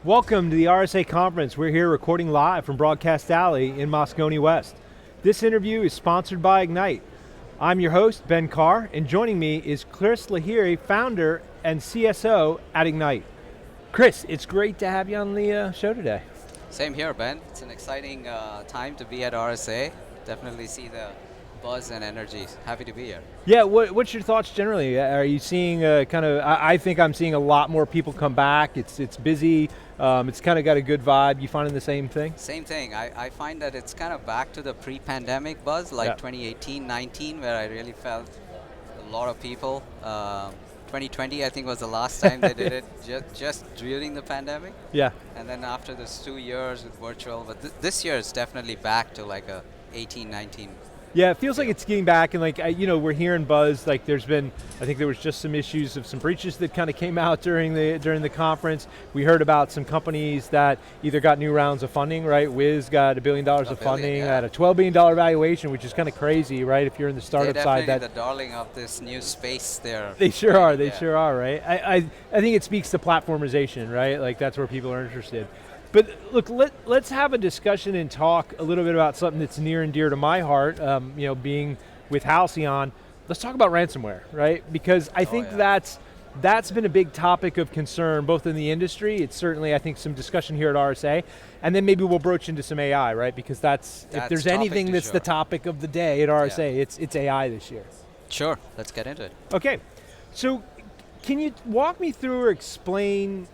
Welcome to the RSA conference. We're here recording live from Broadcast Alley in Moscone West. This interview is sponsored by Ignite. I'm your host, Ben Carr, and joining me is Kris Lahiri, founder and CSO at Ignite. Kris, it's great to have you on the show today. Same here, Ben. It's an exciting time to be at RSA. Definitely see the buzz and energy. Happy to be here. Yeah, what's your thoughts generally? Are you seeing I think I'm seeing a lot more people come back. It's busy. It's kind of got a good vibe. You finding the same thing? Same thing. I find that it's kind of back to the pre-pandemic buzz, like 2018-19, where I really felt a lot of people. 2020, I think, was the last time they did it, just during the pandemic. Yeah. And then after this 2 years with virtual, but this year is definitely back to like a 18, 19. Yeah, it feels like it's getting back, and we're hearing buzz. Like I think there was just some issues of some breaches that kind of came out during the conference. We heard about some companies that either got new rounds of funding, right? Wiz got $1 billion of funding at a $12 billion valuation, which is kind of crazy, right? If you're in the startup side, they're definitely the darling of this new space there. They sure are. They sure are, right? I think it speaks to platformization, right? Like that's where people are interested. But look, let's have a discussion and talk a little bit about something that's near and dear to my heart, being with Halcyon. Let's talk about ransomware, right? Because I think that's been a big topic of concern, both in the industry, it's certainly, I think, some discussion here at RSA, and then maybe we'll broach into some AI, right? Because if there's anything that's the topic of the day at RSA, it's AI this year. Sure, let's get into it. Okay, so can you walk me through or explain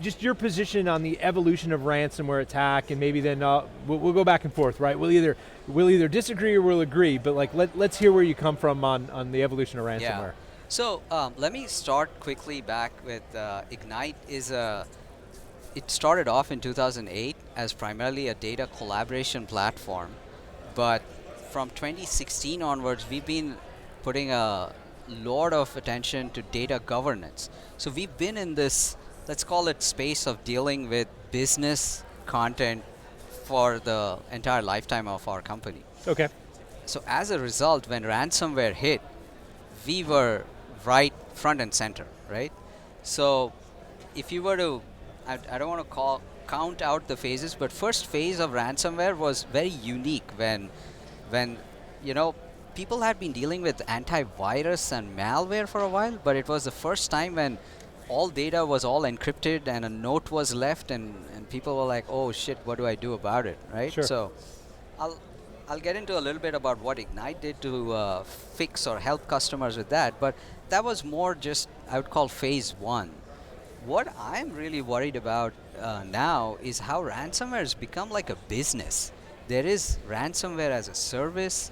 just your position on the evolution of ransomware attack, and maybe then we'll go back and forth, right? We'll either disagree or we'll agree, but let's hear where you come from on the evolution of ransomware. Yeah. So let me start quickly back with Ignite. It started off in 2008 as primarily a data collaboration platform, but from 2016 onwards, we've been putting a lot of attention to data governance. So we've been in this, let's call it, space of dealing with business content for the entire lifetime of our company. Okay. So as a result, when ransomware hit, we were right front and center, right? So if you were to, I don't want to count out the phases, but first phase of ransomware was very unique when people had been dealing with antivirus and malware for a while, but it was the first time when all data was all encrypted and a note was left, and people were like, oh shit, what do I do about it, right? Sure. So I'll get into a little bit about what Ignite did to fix or help customers with that, but that was more just, I would call, phase one. What I'm really worried about now is how ransomware has become like a business. There is ransomware as a service.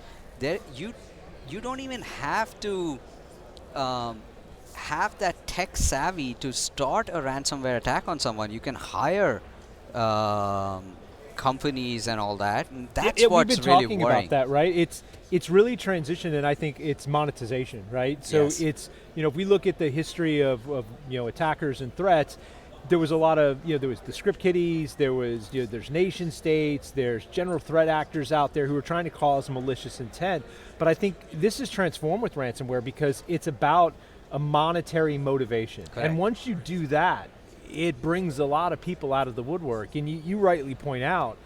You don't even have to have that tech savvy to start a ransomware attack on someone. You can hire companies and all that, and that's what's we've been really talking worrying. about that, right? It's really transitioned, and I think it's monetization, right? So Yes. it's, if we look at the history of attackers and threats, there was a lot of, there was the script kiddies, there's nation states, there's general threat actors out there who are trying to cause malicious intent. But I think this is transformed with ransomware because it's about a monetary motivation. Correct. And once you do that, it brings a lot of people out of the woodwork. And you rightly point out,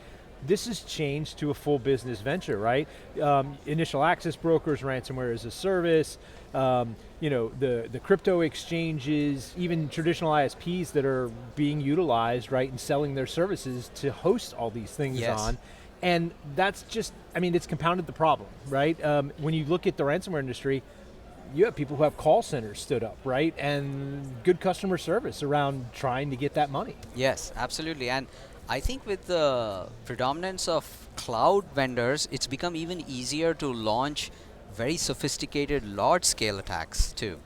this has changed to a full business venture, right? Initial access brokers, ransomware as a service, the crypto exchanges, even traditional ISPs that are being utilized, right, and selling their services to host all these things on. And that's just, it's compounded the problem, right? When you look at the ransomware industry, you have people who have call centers stood up, right? And good customer service around trying to get that money. Yes, absolutely. And I think with the predominance of cloud vendors, it's become even easier to launch very sophisticated large-scale attacks too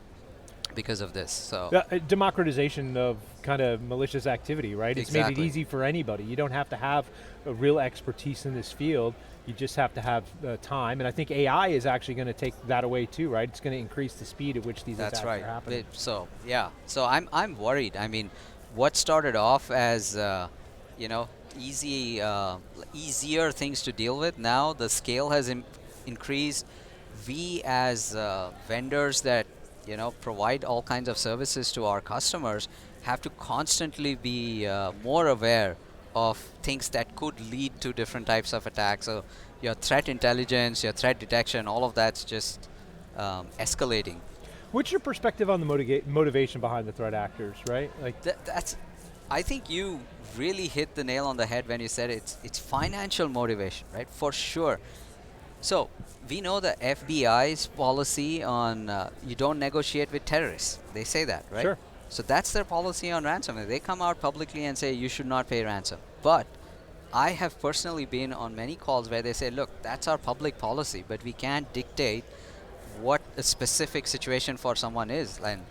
because of this. So democratization of kind of malicious activity, right? It's made it easy for anybody. You don't have to have a real expertise in this field. You just have to have time. And I think AI is actually going to take that away too, right? It's going to increase the speed at which these attacks are happening. So I'm worried. What started off as easier things to deal with, now the scale has increased. We as vendors that provide all kinds of services to our customers have to constantly be more aware of things that could lead to different types of attacks. So your threat intelligence, your threat detection, all of that's just escalating. What's your perspective on the motivation behind the threat actors, right? Like, That's, I think you really hit the nail on the head when you said it's financial motivation, right? For sure. So we know the FBI's policy on you don't negotiate with terrorists. They say that, right? sure. So that's their policy on ransomware. They come out publicly and say you should not pay ransom. But I have personally been on many calls where they say, look, that's our public policy, but we can't dictate what a specific situation for someone is. And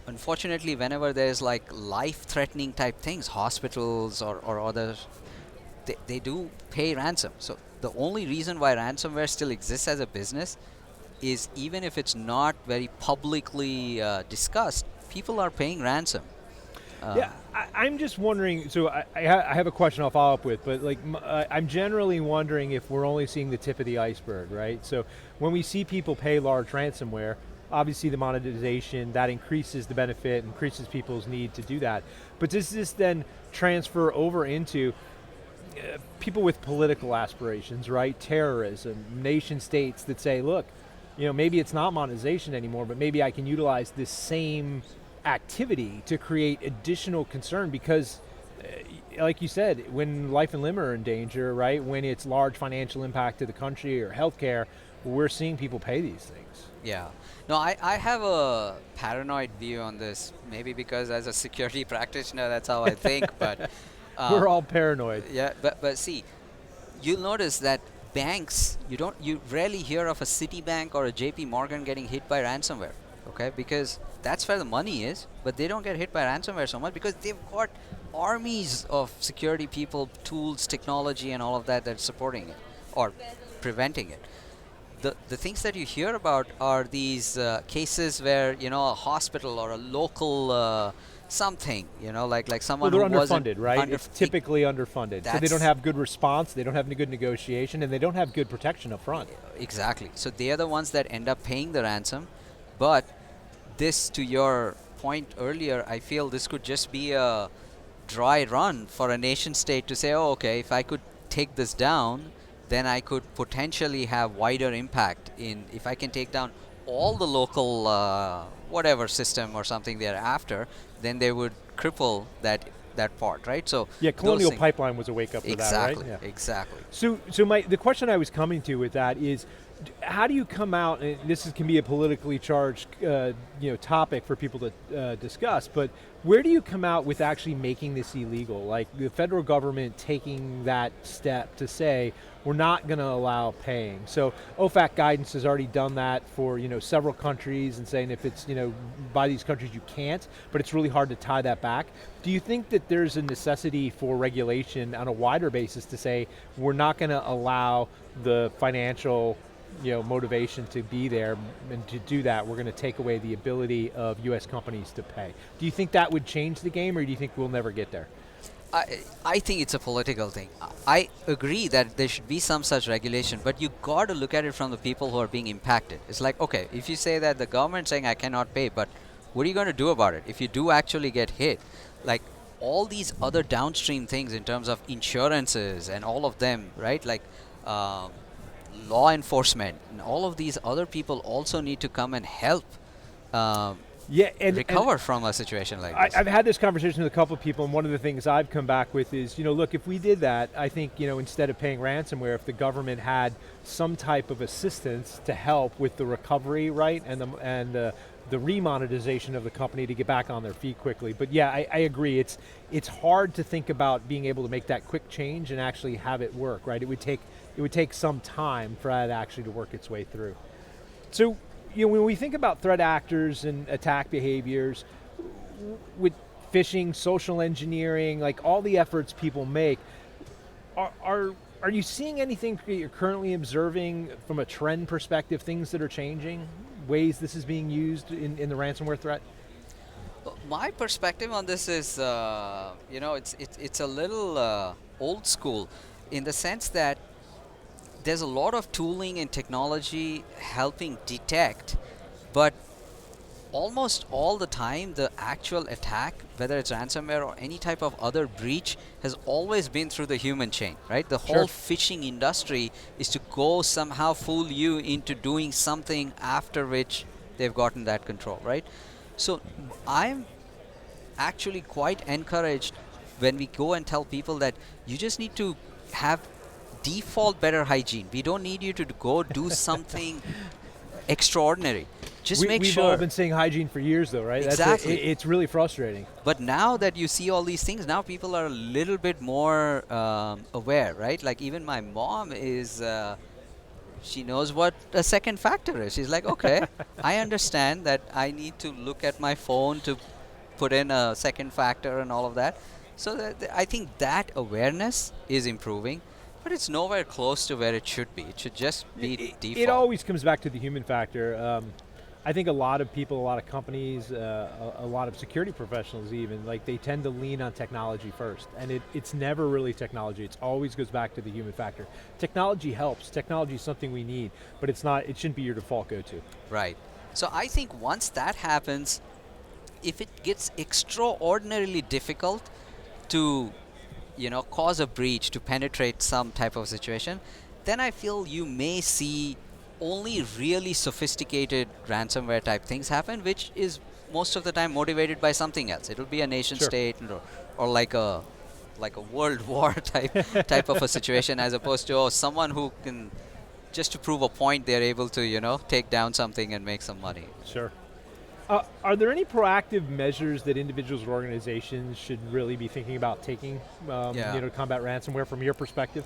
unfortunately, whenever there's like life-threatening type things, hospitals or others, they do pay ransom. So the only reason why ransomware still exists as a business is even if it's not very publicly discussed, people are paying ransom. Yeah, I'm just wondering, so I have a question I'll follow up with, but like I'm generally wondering if we're only seeing the tip of the iceberg, right? So when we see people pay large ransomware, obviously the monetization, that increases the benefit, increases people's need to do that. But does this then transfer over into people with political aspirations, right? Terrorism, nation states that say, look, maybe it's not monetization anymore, but maybe I can utilize this same activity to create additional concern because, like you said, when life and limb are in danger, right? When it's large financial impact to the country or healthcare, we're seeing people pay these things. Yeah. No, I have a paranoid view on this, maybe because as a security practitioner, that's how I think, but... we're all paranoid. Yeah, but see, you'll notice that banks, you rarely hear of a Citibank or a JP Morgan getting hit by ransomware, okay? Because that's where the money is, but they don't get hit by ransomware so much because they've got armies of security people, tools, technology, and all of that that's supporting it or preventing it. The things that you hear about are these cases where, a hospital or a local something, like someone they're who wasn't underfunded, right? It's typically underfunded. So they don't have good response, they don't have any good negotiation, and they don't have good protection up front. Exactly. So they are the ones that end up paying the ransom. But this, to your point earlier, I feel this could just be a dry run for a nation state to say, oh, okay, if I could take this down, then I could potentially have wider impact if I can take down all the local whatever system or something they're after, then they would cripple that part, right? So yeah, Colonial Pipeline was a wake up for that, right? Yeah. Exactly. So the question I was coming to with that is, how do you come out, and this can be a politically charged topic for people to discuss, but where do you come out with actually making this illegal? Like the federal government taking that step to say, we're not going to allow paying. So OFAC guidance has already done that for several countries and saying if it's by these countries you can't, but it's really hard to tie that back. Do you think that there's a necessity for regulation on a wider basis to say we're not going to allow the financial motivation to be there, and to do that, we're going to take away the ability of U.S. companies to pay? Do you think that would change the game, or do you think we'll never get there? I think it's a political thing. I agree that there should be some such regulation, but you got to look at it from the people who are being impacted. It's like, okay, if you say that the government's saying I cannot pay, but what are you going to do about it if you do actually get hit? Like all these other downstream things in terms of insurances and all of them, right? Like law enforcement and all of these other people also need to come and help recover from a situation like this. I've had this conversation with a couple of people, and one of the things I've come back with is, look, if we did that, I think, instead of paying ransomware, if the government had some type of assistance to help with the recovery, right, and the remonetization of the company to get back on their feet quickly. But yeah, I agree. It's hard to think about being able to make that quick change and actually have it work, right? It would take some time for that actually to work its way through. So, when we think about threat actors and attack behaviors, with phishing, social engineering, like all the efforts people make, are you seeing anything that you're currently observing from a trend perspective, things that are changing, ways this is being used in the ransomware threat? My perspective on this is, it's a little old school in the sense that there's a lot of tooling and technology helping detect, but almost all the time the actual attack, whether it's ransomware or any type of other breach, has always been through the human chain, right? The whole Sure. phishing industry is to go somehow fool you into doing something after which they've gotten that control, right? So I'm actually quite encouraged when we go and tell people that you just need to have default better hygiene. We don't need you to go do something extraordinary. Just make We've all sure. been saying hygiene for years, though, right? Exactly. It's really frustrating. But now that you see all these things, now people are a little bit more aware, right? Like even my mom is, she knows what a second factor is. She's like, okay, I understand that I need to look at my phone to put in a second factor and all of that. So I think that awareness is improving, but it's nowhere close to where it should be. It should just be default. It always comes back to the human factor. I think a lot of people, a lot of companies, a lot of security professionals even, like they tend to lean on technology first. And it's never really technology. It always goes back to the human factor. Technology helps. Technology is something we need, but it shouldn't be your default go-to. Right. So I think once that happens, if it gets extraordinarily difficult to, cause a breach, to penetrate some type of situation, then I feel you may see only really sophisticated ransomware type things happen, which is most of the time motivated by something else. It'll be a nation Sure. state or like a world war type of a situation, as opposed to someone who can just to prove a point they're able to take down something and make some money. Sure. Are there any proactive measures that individuals or organizations should really be thinking about taking to combat ransomware from your perspective?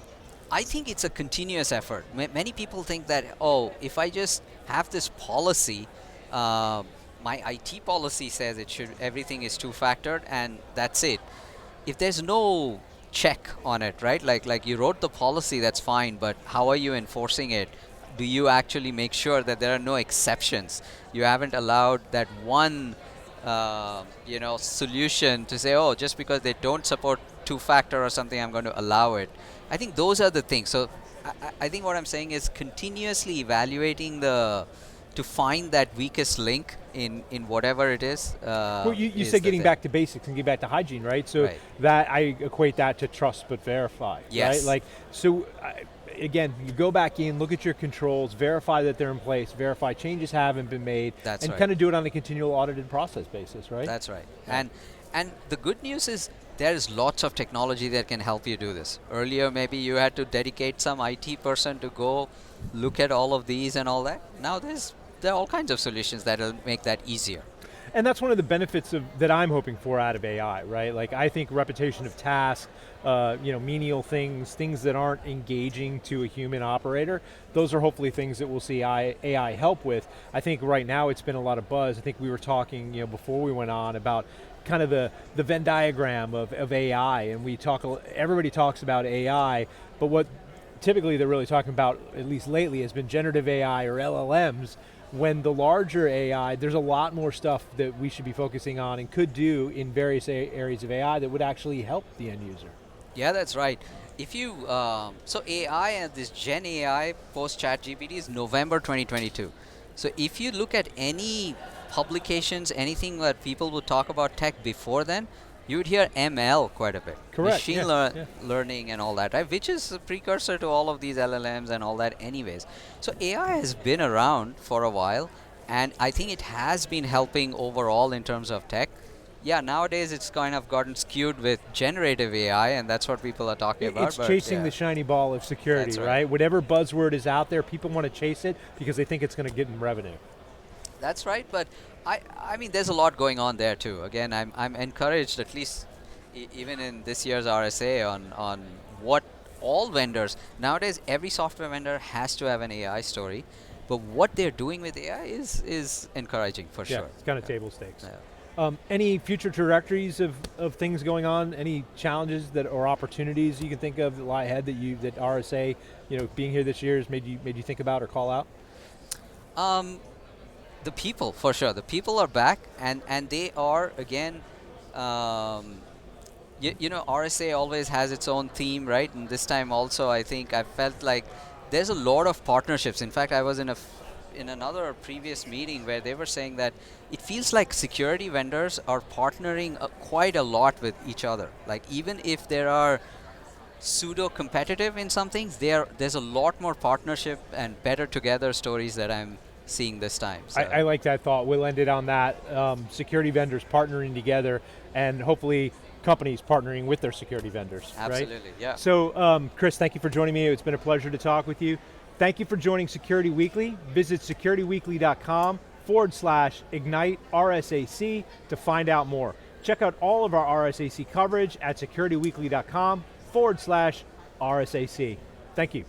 I think it's a continuous effort. Many people think that, if I just have this policy, my IT policy says everything is two-factored and that's it. If there's no check on it, right? Like you wrote the policy, that's fine, but how are you enforcing it? Do you actually make sure that there are no exceptions? You haven't allowed that one solution to say, just because they don't support two-factor or something, I'm going to allow it. I think those are the things. So I think what I'm saying is continuously evaluating to find that weakest link in whatever it is. Well, you is said the getting thing. back to basics and getting back to hygiene, right? So Right. that I equate that to trust but verify, Yes. right? Like, so again, you go back in, look at your controls, verify that they're in place, verify changes haven't been made, That's and right. kind of do it on a continual audited process basis, right? That's right. Yeah. And the good news is there is lots of technology that can help you do this. Earlier, maybe you had to dedicate some IT person to go look at all of these and all that. Now there are all kinds of solutions that will make that easier. And that's one of the benefits that I'm hoping for out of AI, right? Like I think repetition of tasks, menial things that aren't engaging to a human operator, those are hopefully things that we'll see AI help with. I think right now it's been a lot of buzz. I think we were talking, before we went on about kind of the Venn diagram of AI, and everybody talks about AI, but what typically they're really talking about, at least lately, has been generative AI or LLMs. When the larger AI, there's a lot more stuff that we should be focusing on and could do in various areas of AI that would actually help the end user. Yeah, that's right. If you so AI and this Gen AI post ChatGPT is November 2022. So if you look at any publications, anything that people would talk about tech before then, you would hear ML quite a bit. Correct. Machine learning and all that, right? Which is a precursor to all of these LLMs and all that anyways. So AI has been around for a while, and I think it has been helping overall in terms of tech. Yeah, nowadays it's kind of gotten skewed with generative AI, and that's what people are talking about. It's chasing the shiny ball of security, That's right? right. Whatever buzzword is out there, people want to chase it because they think it's going to get them revenue. That's right, but I mean, there's a lot going on there too. Again, I'm encouraged, at least even in this year's RSA, on what all vendors nowadays. Every software vendor has to have an AI story, but what they're doing with AI is encouraging for Yeah, sure. it's kind of table stakes. Yeah. Any future trajectories of things going on? Any challenges or opportunities you can think of that lie ahead that RSA, being here this year has made you think about or call out? The people, for sure. The people are back, and they are, again, RSA always has its own theme, right? And this time also, I think I felt like there's a lot of partnerships. In fact, I was in a in another previous meeting where they were saying that it feels like security vendors are partnering quite a lot with each other. Like even if there are pseudo-competitive in some things, there's a lot more partnership and better together stories that I'm seeing this time. So. I like that thought. We'll end it on that. Security vendors partnering together, and hopefully companies partnering with their security vendors. Absolutely, right? yeah. So, Kris, thank you for joining me. It's been a pleasure to talk with you. Thank you for joining Security Weekly. Visit securityweekly.com/ignite RSAC to find out more. Check out all of our RSAC coverage at securityweekly.com/RSAC. Thank you.